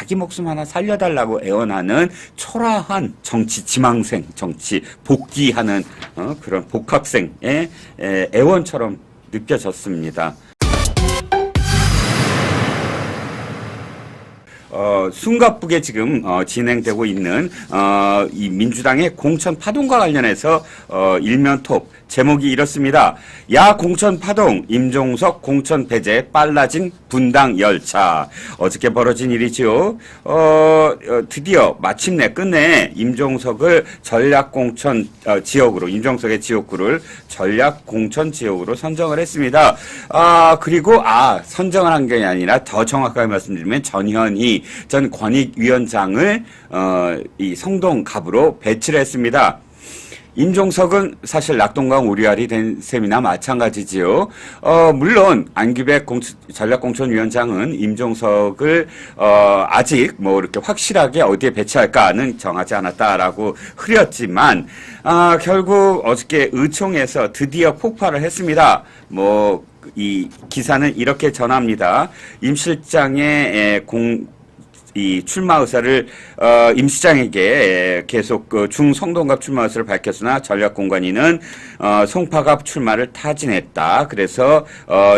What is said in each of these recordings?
자기 목숨 하나 살려달라고 애원하는 초라한 정치 지망생, 정치 복귀하는 그런 복학생의 애원처럼 느껴졌습니다. 숨가쁘게 지금 진행되고 있는 이 민주당의 공천 파동과 관련해서 일면톱 제목이 이렇습니다. 야 공천 파동, 임종석 공천 배제 빨라진 분당 열차. 어저께 벌어진 일이지요. 드디어 마침내 끝내 임종석을 전략 공천 지역으로, 임종석의 지역구를 전략 공천 지역으로 선정을 했습니다. 그리고 선정을 한 게 아니라 더 정확하게 말씀드리면 전현희 전 권익위원장을 이 성동갑으로 배치를 했습니다. 임종석은 사실 낙동강 오리알이 된 셈이나 마찬가지지요. 물론 안규백 전략공천위원장은 임종석을 아직 뭐 이렇게 확실하게 어디에 배치할까는 정하지 않았다라고 흐렸지만 결국 어저께 의총에서 드디어 폭발을 했습니다. 이 기사는 이렇게 전합니다. 임 실장의 이 출마 의사를 임 시장에게 계속 중성동갑 출마 의사를 밝혔으나 전략공관위는 송파갑 출마를 타진했다. 그래서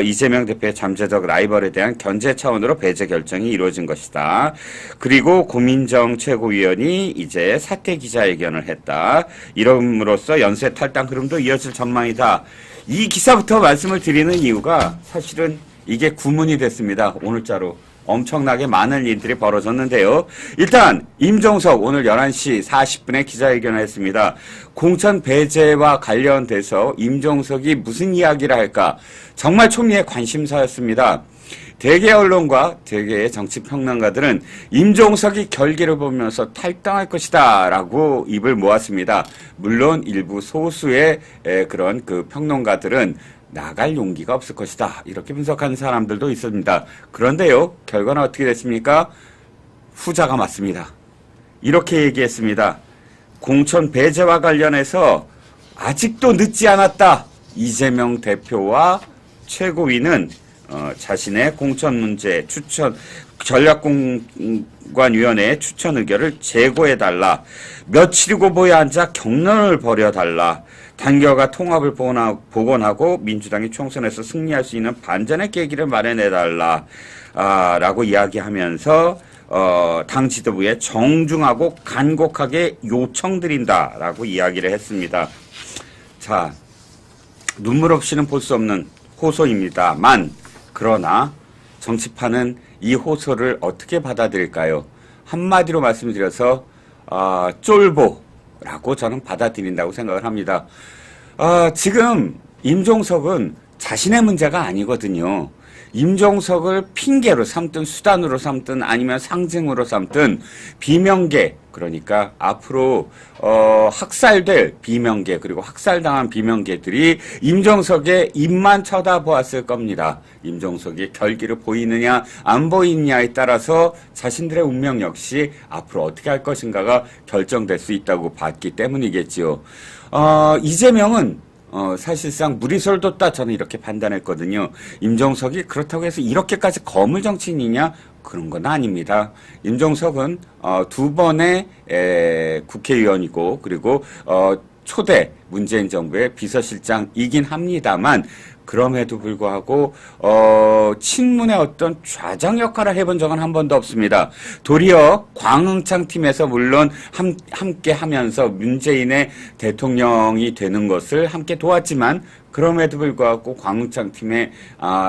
이재명 대표의 잠재적 라이벌에 대한 견제 차원으로 배제 결정이 이루어진 것이다. 그리고 고민정 최고위원이 이제 사퇴 기자회견을 했다. 이름으로써 연쇄 탈당 흐름도 이어질 전망이다. 이 기사부터 말씀을 드리는 이유가 사실은 이게 구문이 됐습니다. 오늘자로. 엄청나게 많은 일들이 벌어졌는데요. 일단 임종석 오늘 11시 40분에 기자회견을 했습니다. 공천 배제와 관련돼서 임종석이 무슨 이야기를 할까 정말 초미의 관심사였습니다. 대개 언론과 대개의 정치평론가들은 임종석이 결기를 보면서 탈당할 것이다 라고 입을 모았습니다. 물론 일부 소수의 그런 그 평론가들은 나갈 용기가 없을 것이다 이렇게 분석하는 사람들도 있습니다. 그런데요, 결과는 어떻게 됐습니까? 후자가 맞습니다. 이렇게 얘기했습니다. 공천 배제와 관련해서 아직도 늦지 않았다. 이재명 대표와 최고위는 자신의 공천 문제 추천 전략공관위원회 추천 의결을 재고해달라. 며칠이고 뭐야 앉아 격론을 벌여달라. 단결과 통합을 복원하고 민주당이 총선에서 승리할 수 있는 반전의 계기를 마련해달라. 라고 이야기하면서 당 지도부에 정중하고 간곡하게 요청드린다. 라고 이야기를 했습니다. 자, 눈물 없이는 볼 수 없는 호소입니다만, 그러나 정치판은 이 호소를 어떻게 받아들일까요? 한마디로 말씀드려서 쫄보라고 저는 받아들인다고 생각을 합니다. 지금 임종석은 자신의 문제가 아니거든요. 임종석을 핑계로 삼든 수단으로 삼든 아니면 상징으로 삼든 비명계, 그러니까 앞으로 학살될 비명계 그리고 학살당한 비명계들이 임종석의 입만 쳐다보았을 겁니다. 임종석이 결기를 보이느냐 안 보이느냐에 따라서 자신들의 운명 역시 앞으로 어떻게 할 것인가가 결정될 수 있다고 봤기 때문이겠지요. 이재명은 사실상 무리수를 뒀다 저는 이렇게 판단했거든요. 임종석이 그렇다고 해서 이렇게까지 거물 정치인이냐? 그런 건 아닙니다. 임종석은 두 번의 국회의원이고 그리고 초대 문재인 정부의 비서실장이긴 합니다만 그럼에도 불구하고 친문의 어떤 좌장 역할을 해본 적은 한 번도 없습니다. 도리어 광흥창 팀에서 물론 함께 하면서 문재인의 대통령이 되는 것을 함께 도왔지만 그럼에도 불구하고 광흥창 팀의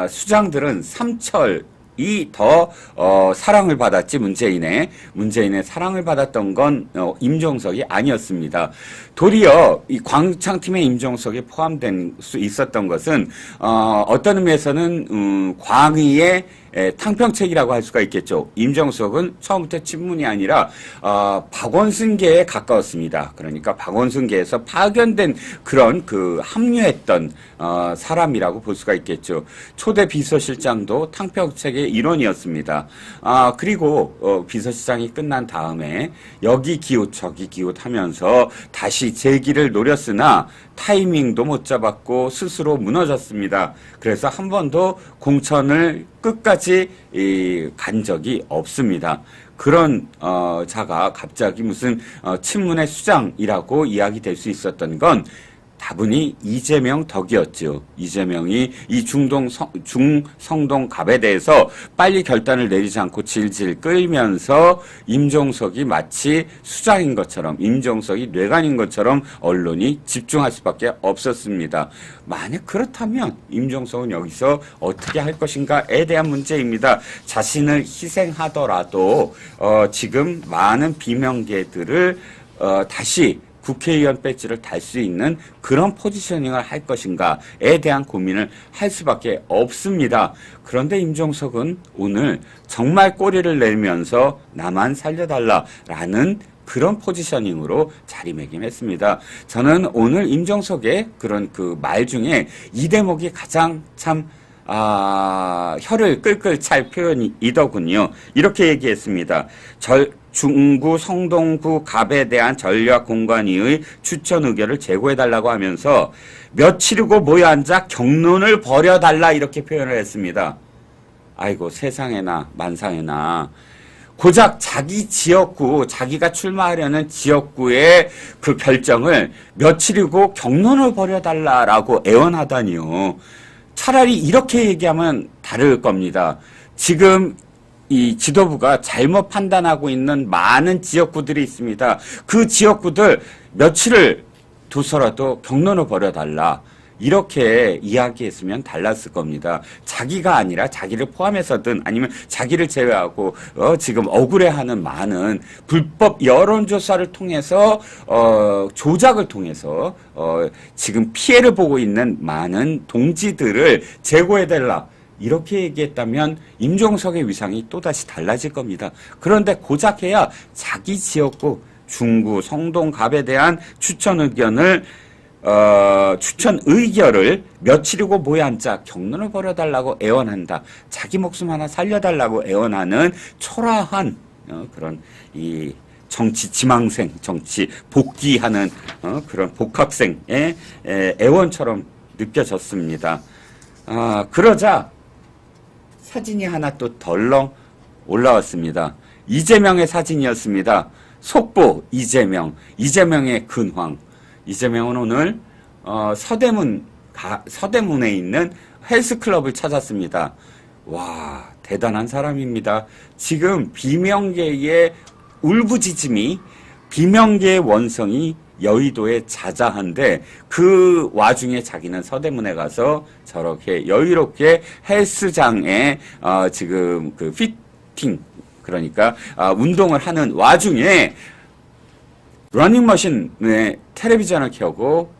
수장들은 삼철 이 더 사랑을 받았지 문재인의 사랑을 받았던 건 임종석이 아니었습니다. 도리어 이 광창팀에 임종석이 포함된 수 있었던 것은 어떤 의미에서는 광의의 탕평책이라고 할 수가 있겠죠. 임종석은 처음부터 친문이 아니라 박원순계에 가까웠습니다. 그러니까 박원순계에서 파견된 그런 그 합류했던 사람이라고 볼 수가 있겠죠. 초대 비서실장도 탕평책의 일원이었습니다. 그리고 비서실장이 끝난 다음에 여기 기웃 저기 기웃 하면서 다시 재기를 노렸으나 타이밍도 못 잡았고 스스로 무너졌습니다. 그래서 한 번도 공천을 끝까지 간 적이 없습니다. 그런 자가 갑자기 무슨 친문의 수장이라고 이야기될 수 있었던 건 다분히 이재명 덕이었죠. 이재명이 이 중성동 갑에 대해서 빨리 결단을 내리지 않고 질질 끌면서 임종석이 마치 수장인 것처럼, 임종석이 뇌관인 것처럼 언론이 집중할 수밖에 없었습니다. 만약 그렇다면 임종석은 여기서 어떻게 할 것인가에 대한 문제입니다. 자신을 희생하더라도 지금 많은 비명계들을 다시 국회의원 배지를 달 수 있는 그런 포지셔닝을 할 것인가에 대한 고민을 할 수밖에 없습니다. 그런데 임종석은 오늘 정말 꼬리를 내면서 나만 살려달라라는 그런 포지셔닝으로 자리매김했습니다. 저는 오늘 임종석의 그런 그 말 중에 이 대목이 가장 참 혀를 끌끌 찰 표현이더군요. 이렇게 얘기했습니다. 중구 성동구 갑에 대한 전략공관위의 추천 의결을 제고해달라고 하면서 며칠이고 모여 앉아 경론을 벌여달라 이렇게 표현을 했습니다. 아이고 세상에나 만상에나 고작 자기 지역구, 자기가 출마하려는 지역구의 그 결정을 며칠이고 경론을 벌여달라라고 애원하다니요. 차라리 이렇게 얘기하면 다를 겁니다. 지금 이 지도부가 잘못 판단하고 있는 많은 지역구들이 있습니다. 그 지역구들 며칠을 두서라도 경론을 벌여달라. 이렇게 이야기했으면 달랐을 겁니다. 자기가 아니라 자기를 포함해서든 아니면 자기를 제외하고 지금 억울해하는 많은 불법 여론조사를 통해서 조작을 통해서 지금 피해를 보고 있는 많은 동지들을 제거해달라. 이렇게 얘기했다면 임종석의 위상이 또다시 달라질 겁니다. 그런데 고작 해야 자기 지역구 중구 성동갑에 대한 추천 의결을 며칠이고 모여 앉아 경론을 벌여달라고 애원한다. 자기 목숨 하나 살려달라고 애원하는 초라한 그런 이 정치 지망생, 정치 복귀하는 그런 복학생의 애원처럼 느껴졌습니다. 그러자 사진이 하나 또 덜렁 올라왔습니다. 이재명의 사진이었습니다. 속보 이재명, 이재명의 근황. 이재명은 오늘 서대문에 있는 헬스클럽을 찾았습니다. 와, 대단한 사람입니다. 지금 비명계의 울부짖음이, 비명계의 원성이 여의도에 자자한데 그 와중에 자기는 서대문에 가서 저렇게 여유롭게 헬스장에 지금 그 피팅, 그러니까 운동을 하는 와중에 러닝머신에 텔레비전을 켜고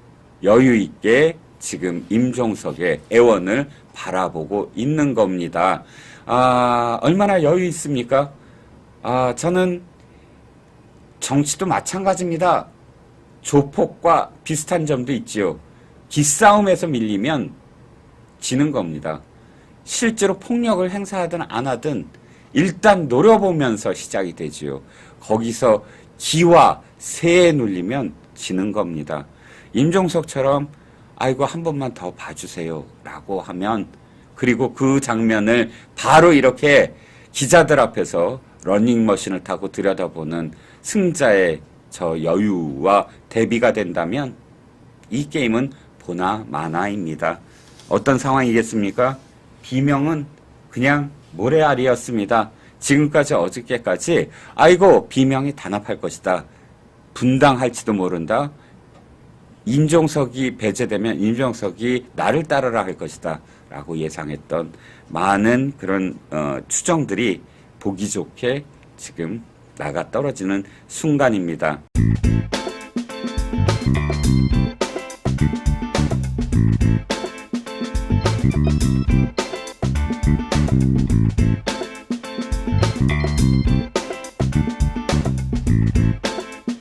여유 있게 지금 임종석의 애원을 바라보고 있는 겁니다. 얼마나 여유 있습니까? 저는 정치도 마찬가지입니다. 조폭과 비슷한 점도 있지요. 기싸움에서 밀리면 지는 겁니다. 실제로 폭력을 행사하든 안 하든 일단 노려보면서 시작이 되지요. 거기서 기와 새에 눌리면 지는 겁니다. 임종석처럼 아이고 한 번만 더 봐주세요 라고 하면, 그리고 그 장면을 바로 이렇게 기자들 앞에서 러닝머신을 타고 들여다보는 승자의 저 여유와 대비가 된다면 이 게임은 보나 마나입니다. 어떤 상황이겠습니까? 비명은 그냥 모래알이었습니다. 지금까지 어저께까지 아이고 비명이 단합할 것이다. 분당할지도 모른다. 임종석이 배제되면 임종석이 나를 따르라 할 것이다. 라고 예상했던 많은 그런 추정들이 보기 좋게 지금 나가 떨어지는 순간입니다.